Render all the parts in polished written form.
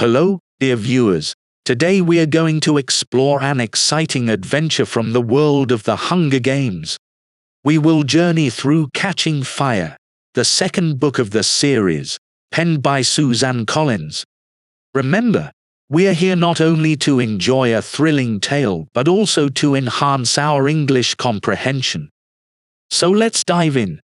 Hello, dear viewers. Today we are going to explore an exciting adventure from the world of the Hunger Games. We will journey through Catching Fire, the second book of the series, penned by Suzanne Collins. Remember, we are here not only to enjoy a thrilling tale but also to enhance our English comprehension. So let's dive in.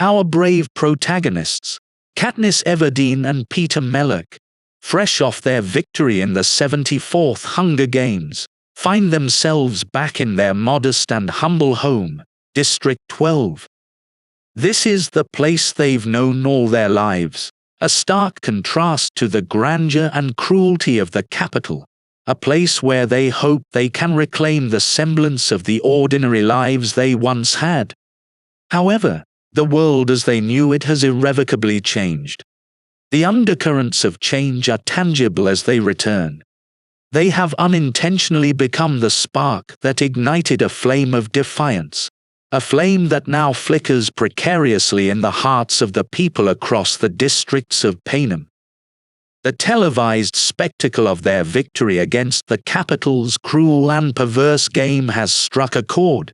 Our brave protagonists, Katniss Everdeen and Peter Mellark, fresh off their victory in the 74th Hunger Games, find themselves back in their modest and humble home, District 12. This is the place they've known all their lives, a stark contrast to the grandeur and cruelty of the capital, a place where they hope they can reclaim the semblance of the ordinary lives they once had. However, the world as they knew it has irrevocably changed. The undercurrents of change are tangible as they return. They have unintentionally become the spark that ignited a flame of defiance, a flame that now flickers precariously in the hearts of the people across the districts of Panem. The televised spectacle of their victory against the capital's cruel and perverse game has struck a chord.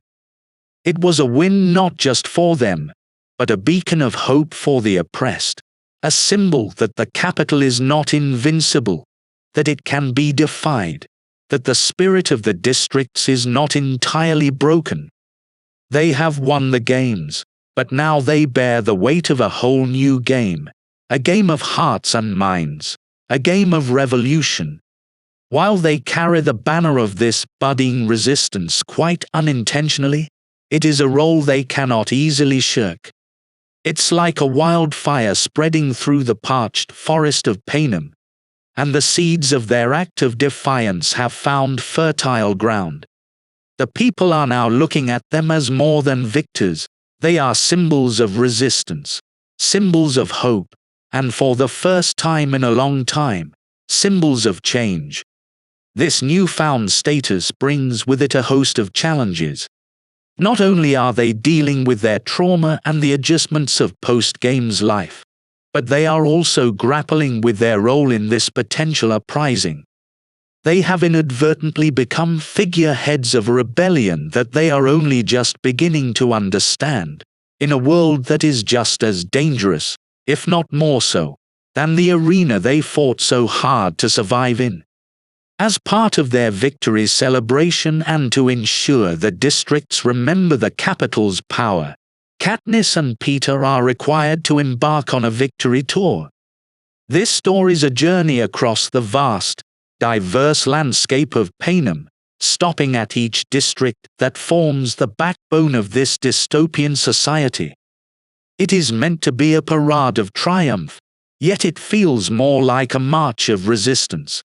It was a win not just for them, but a beacon of hope for the oppressed. A symbol that the capital is not invincible, that it can be defied, that the spirit of the districts is not entirely broken. They have won the games, but now they bear the weight of a whole new game, a game of hearts and minds, a game of revolution. While they carry the banner of this budding resistance quite unintentionally, it is a role they cannot easily shirk. It's like a wildfire spreading through the parched forest of Panem, and the seeds of their act of defiance have found fertile ground. The people are now looking at them as more than victors. They are symbols of resistance, symbols of hope, and for the first time in a long time, symbols of change. This newfound status brings with it a host of challenges. Not only are they dealing with their trauma and the adjustments of post-games life, but they are also grappling with their role in this potential uprising. They have inadvertently become figureheads of a rebellion that they are only just beginning to understand, in a world that is just as dangerous, if not more so, than the arena they fought so hard to survive in. As part of their victory celebration and to ensure the districts remember the capital's power, Katniss and Peter are required to embark on a victory tour. This story's a journey across the vast, diverse landscape of Panem, stopping at each district that forms the backbone of this dystopian society. It is meant to be a parade of triumph, yet it feels more like a march of resistance.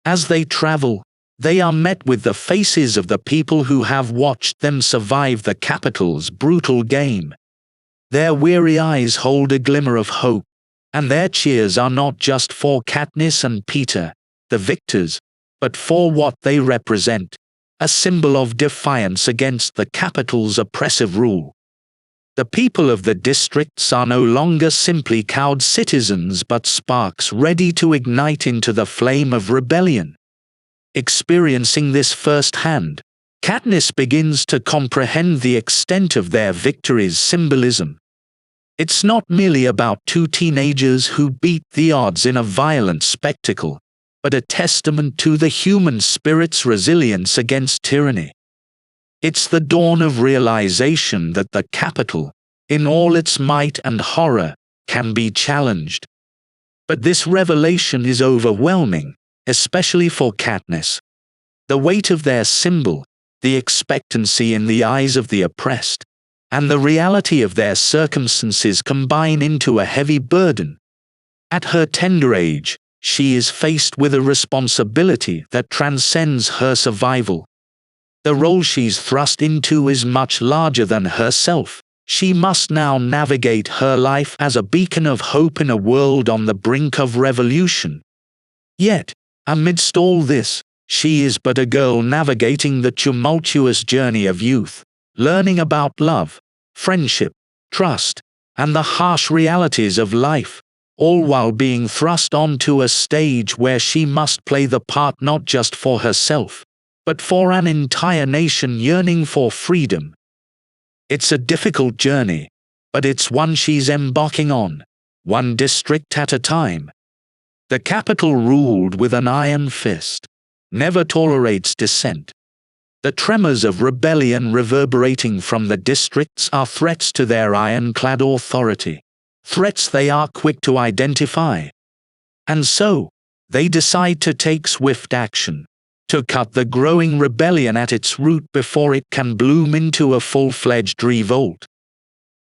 As they travel, they are met with the faces of the people who have watched them survive the capital's brutal game. Their weary eyes hold a glimmer of hope, and their cheers are not just for Katniss and Peter, the victors, but for what they represent, a symbol of defiance against the capital's oppressive rule. The people of the districts are no longer simply cowed citizens but sparks ready to ignite into the flame of rebellion. Experiencing this firsthand, Katniss begins to comprehend the extent of their victory's symbolism. It's not merely about two teenagers who beat the odds in a violent spectacle, but a testament to the human spirit's resilience against tyranny. It's the dawn of realization that the capital, in all its might and horror, can be challenged. But this revelation is overwhelming, especially for Katniss. The weight of their symbol, the expectancy in the eyes of the oppressed, and the reality of their circumstances combine into a heavy burden. At her tender age, she is faced with a responsibility that transcends her survival. The role she's thrust into is much larger than herself. She must now navigate her life as a beacon of hope in a world on the brink of revolution. Yet, amidst all this, she is but a girl navigating the tumultuous journey of youth, learning about love, friendship, trust, and the harsh realities of life. all while being thrust onto a stage where she must play the part not just for herself, but for an entire nation yearning for freedom. It's a difficult journey, but it's one she's embarking on, one district at a time. The capital, ruled with an iron fist, never tolerates dissent. The tremors of rebellion reverberating from the districts are threats to their ironclad authority, threats they are quick to identify. And so, they decide to take swift action, to cut the growing rebellion at its root before it can bloom into a full-fledged revolt.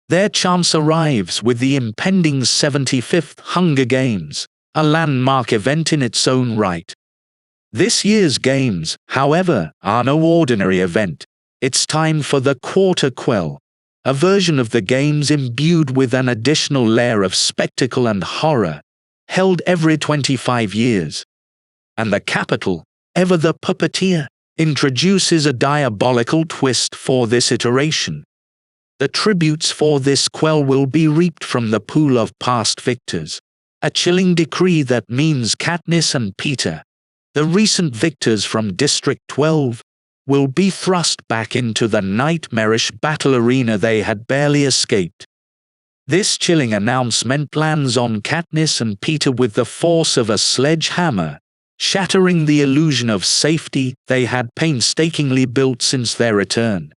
Their chance arrives with the impending 75th Hunger Games, a landmark event in its own right. This year's games, however, are no ordinary event. It's time for the Quarter Quell, a version of the games imbued with an additional layer of spectacle and horror, held every 25 years. And the capital, ever the puppeteer, introduces a diabolical twist for this iteration. The tributes for this quell will be reaped from the pool of past victors, a chilling decree that means Katniss and Peter, the recent victors from District 12, will be thrust back into the nightmarish battle arena they had barely escaped. This chilling announcement lands on Katniss and Peter with the force of a sledgehammer, shattering the illusion of safety they had painstakingly built since their return.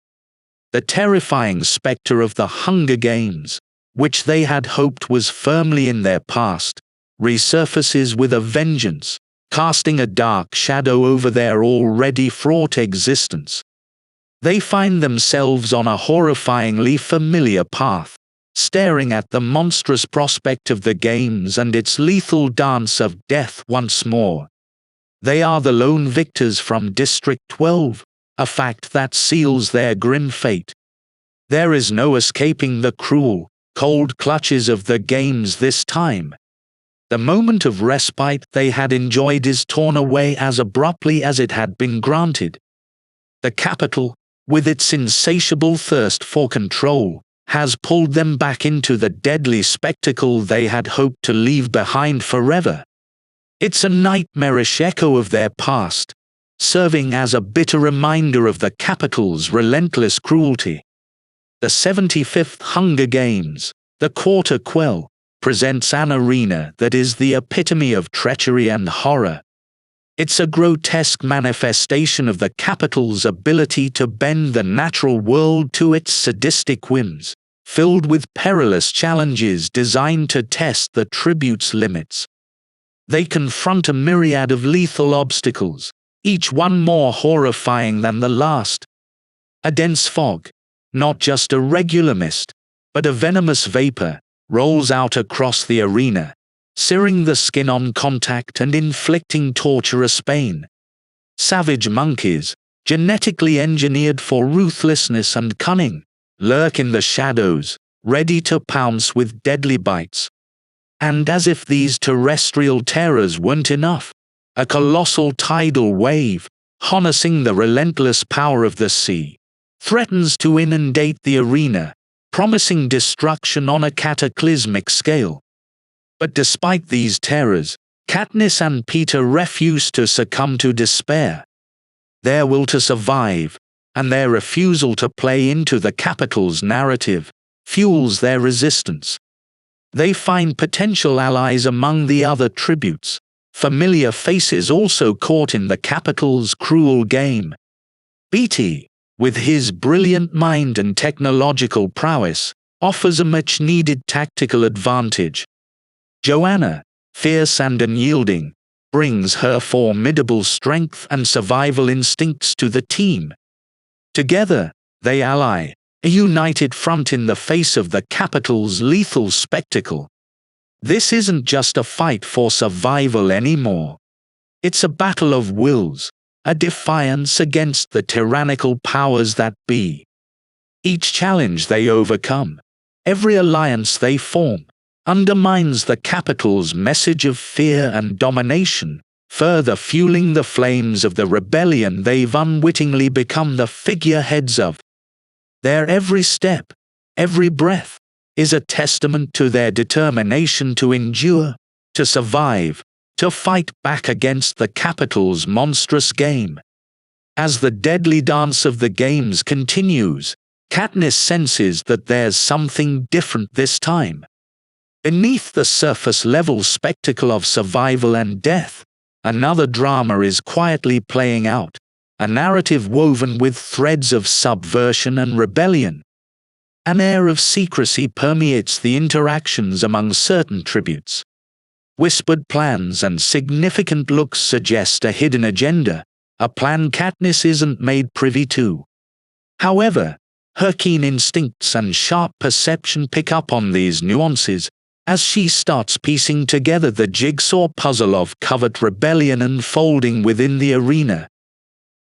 The terrifying specter of the Hunger Games, which they had hoped was firmly in their past, resurfaces with a vengeance, casting a dark shadow over their already fraught existence. They find themselves on a horrifyingly familiar path, staring at the monstrous prospect of the games and its lethal dance of death once more. They are the lone victors from District 12, a fact that seals their grim fate. There is no escaping the cruel, cold clutches of the games this time. The moment of respite they had enjoyed is torn away as abruptly as it had been granted. The capital, with its insatiable thirst for control, has pulled them back into the deadly spectacle they had hoped to leave behind forever. It's a nightmarish echo of their past, serving as a bitter reminder of the capital's relentless cruelty. The 75th Hunger Games, the Quarter Quell, presents an arena that is the epitome of treachery and horror. It's a grotesque manifestation of the capital's ability to bend the natural world to its sadistic whims, filled with perilous challenges designed to test the tribute's limits. They confront a myriad of lethal obstacles, each one more horrifying than the last. A dense fog, not just a regular mist, but a venomous vapor, rolls out across the arena, searing the skin on contact and inflicting torturous pain. Savage monkeys, genetically engineered for ruthlessness and cunning, lurk in the shadows, ready to pounce with deadly bites. And as if these terrestrial terrors weren't enough, a colossal tidal wave, harnessing the relentless power of the sea, threatens to inundate the arena, promising destruction on a cataclysmic scale. But despite these terrors, Katniss and Peter refuse to succumb to despair. Their will to survive, and their refusal to play into the capital's narrative, fuels their resistance. They find potential allies among the other tributes, familiar faces also caught in the capital's cruel game. Beatty, with his brilliant mind and technological prowess, offers a much-needed tactical advantage. Joanna, fierce and unyielding, brings her formidable strength and survival instincts to the team. Together, they ally, a united front in the face of the capital's lethal spectacle. This isn't just a fight for survival anymore. It's a battle of wills, a defiance against the tyrannical powers that be. Each challenge they overcome, every alliance they form, undermines the capital's message of fear and domination, further fueling the flames of the rebellion they've unwittingly become the figureheads of. Their every step, every breath, is a testament to their determination to endure, to survive, to fight back against the capital's monstrous game. As the deadly dance of the games continues, Katniss senses that there's something different this time. Beneath the surface-level spectacle of survival and death, another drama is quietly playing out, a narrative woven with threads of subversion and rebellion. An air of secrecy permeates the interactions among certain tributes. Whispered plans and significant looks suggest a hidden agenda, a plan Katniss isn't made privy to. However, her keen instincts and sharp perception pick up on these nuances as she starts piecing together the jigsaw puzzle of covert rebellion unfolding within the arena.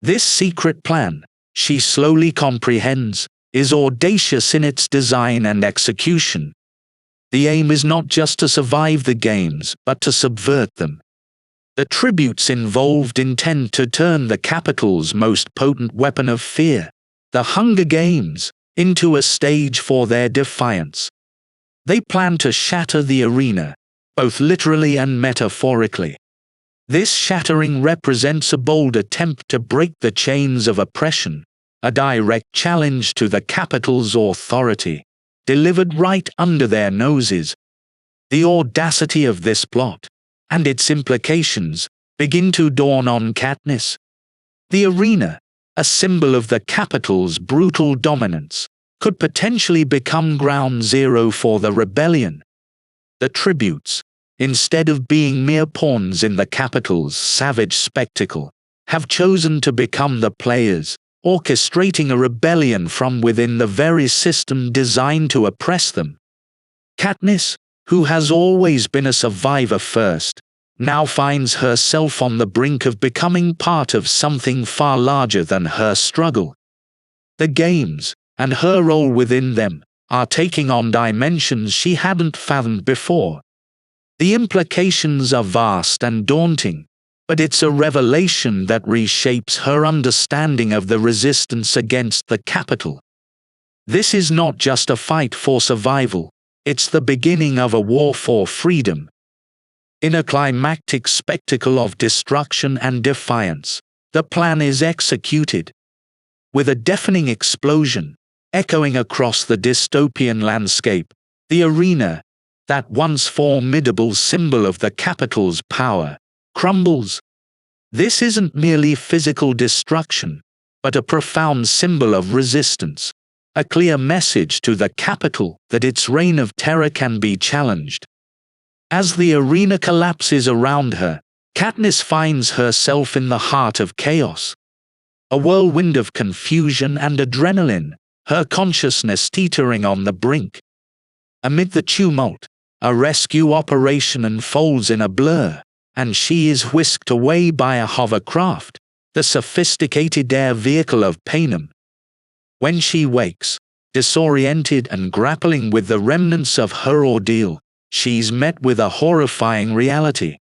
This secret plan, she slowly comprehends, is audacious in its design and execution. The aim is not just to survive the games, but to subvert them. The tributes involved intend to turn the capital's most potent weapon of fear, the Hunger Games, into a stage for their defiance. They plan to shatter the arena, both literally and metaphorically. This shattering represents a bold attempt to break the chains of oppression, a direct challenge to the capital's authority, delivered right under their noses. The audacity of this plot, and its implications, begin to dawn on Katniss. The arena, a symbol of the capital's brutal dominance, could potentially become ground zero for the rebellion. The tributes, instead of being mere pawns in the capital's savage spectacle, have chosen to become the players, orchestrating a rebellion from within the very system designed to oppress them. Katniss, who has always been a survivor first, now finds herself on the brink of becoming part of something far larger than her struggle. The games, and her role within them, are taking on dimensions she hadn't fathomed before. The implications are vast and daunting, but it's a revelation that reshapes her understanding of the resistance against the capital. This is not just a fight for survival, it's the beginning of a war for freedom. In a climactic spectacle of destruction and defiance, the plan is executed. With a deafening explosion, echoing across the dystopian landscape, the arena, that once formidable symbol of the capital's power, crumbles. This isn't merely physical destruction, but a profound symbol of resistance, a clear message to the capital that its reign of terror can be challenged. As the arena collapses around her, Katniss finds herself in the heart of chaos. A whirlwind of confusion and adrenaline, her consciousness teetering on the brink. Amid the tumult, a rescue operation unfolds in a blur, and she is whisked away by a hovercraft, the sophisticated air vehicle of Panem. When she wakes, disoriented and grappling with the remnants of her ordeal, she's met with a horrifying reality.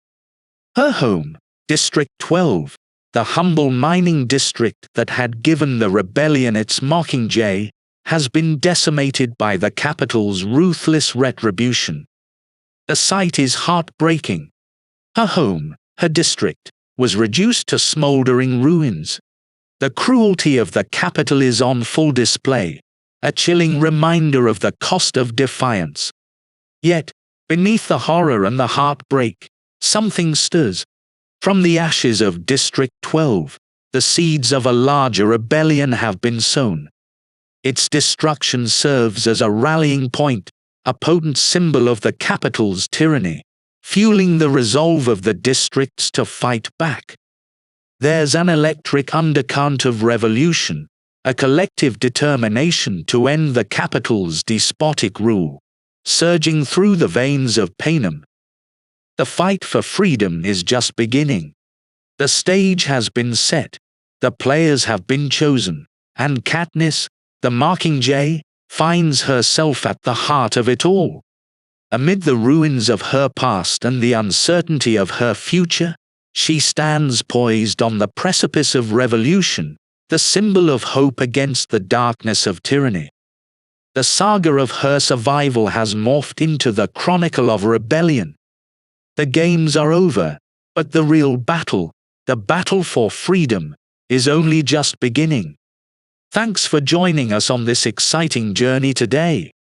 Her home, District 12, the humble mining district that had given the rebellion its mockingjay, has been decimated by the capital's ruthless retribution. The sight is heartbreaking. Her home, her district, was reduced to smoldering ruins. The cruelty of the capital is on full display, a chilling reminder of the cost of defiance. Yet, beneath the horror and the heartbreak, something stirs. From the ashes of District 12, the seeds of a larger rebellion have been sown. Its destruction serves as a rallying point, a potent symbol of the capital's tyranny, fueling the resolve of the districts to fight back. There's an electric undercurrent of revolution, a collective determination to end the capital's despotic rule, surging through the veins of Panem. The fight for freedom is just beginning. The stage has been set, the players have been chosen, and Katniss, the mockingjay, finds herself at the heart of it all. Amid the ruins of her past and the uncertainty of her future, she stands poised on the precipice of revolution, the symbol of hope against the darkness of tyranny. The saga of her survival has morphed into the chronicle of rebellion. The games are over, but the real battle, the battle for freedom, is only just beginning. Thanks for joining us on this exciting journey today.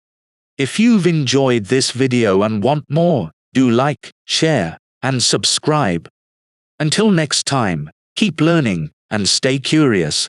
If you've enjoyed this video and want more, do like, share, and subscribe. Until next time, keep learning and stay curious.